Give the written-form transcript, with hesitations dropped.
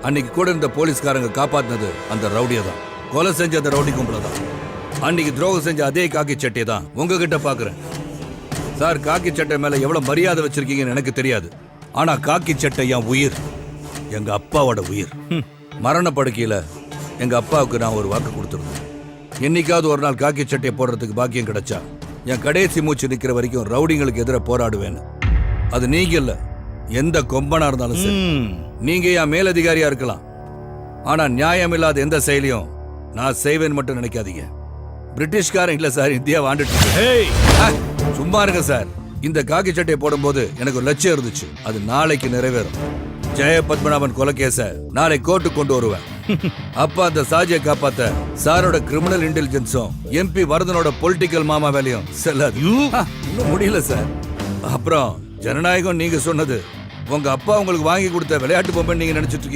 அன்னைக்கு கூட இந்த போலீஸ்காரங்க காப்பாத்தினது அந்த ரவுடியை தான். கொலை செஞ்ச அந்த ரவுடி கும்பல தான். அன்னைக்கு துரோகம் செஞ்ச அதே காக்கி சட்டையை தான் உங்ககிட்ட பாக்குறேன். சார், காக்கி சட்டை மேல எவ்வளவு மரியாதை வச்சிருக்கீங்கன்னு எனக்கு தெரியாது. ஆனா காக்கி சட்டை என் உயிர், எங்க அப்பாவோட உயிர். மரண படுக்கையில எங்க அப்பாவுக்கு நான் ஒரு வாக்கு கொடுத்துருந்தேன். என்னைக்காவது ஒரு நாள் காக்கி சட்டையை போடுறதுக்கு பாக்கியம் கிடைச்சா என் கடைசி மூச்சு நிக்கிற வரைக்கும் ரவுடிங்களுக்கு எதிராக போராடுவேன்னு. அது நீங்க இல்ல, எந்த கொம்பனா இருந்தாலும் சரி. நீங்க என் மேலதிகாரியா இருக்கலாம், ஆனா நியாயம் இல்லாத எந்த செயலையும் நான் செய்வேன்னு மட்டும் நினைக்காதீங்க. பிரிட்டிஷ்காரன் இல்ல சார், இந்தியாவை ஆண்டுட்டு. சும்மா இருங்க சார். இந்த காக்கி சட்டையை போடும்போது எனக்கு ஒரு லட்சியம் இருந்துச்சு, அது நாளைக்கு நிறைவேறும். ஜெய பத்மநாபன் கொலை கேஸ நாளை கோர்ட்டுக்கு கொண்டு வருவேன். அப்ப அந்த சாட்சியை காப்பாத்த சாரோட கிரிமினல் இன்டெலிஜென்ஸும் எம்பி வரதனோட பொலிட்டிக்கல் மாமா வேலையும் செல்லாது. இன்னும் முடியல சார். அப்புறம் ஜனநாயகம் நீங்க சொன்னது உங்க அப்பா உங்களுக்கு வாங்கி கொடுத்த விளையாட்டு பொம்மை நீங்க நினைச்சிட்டு இருக்கீங்க.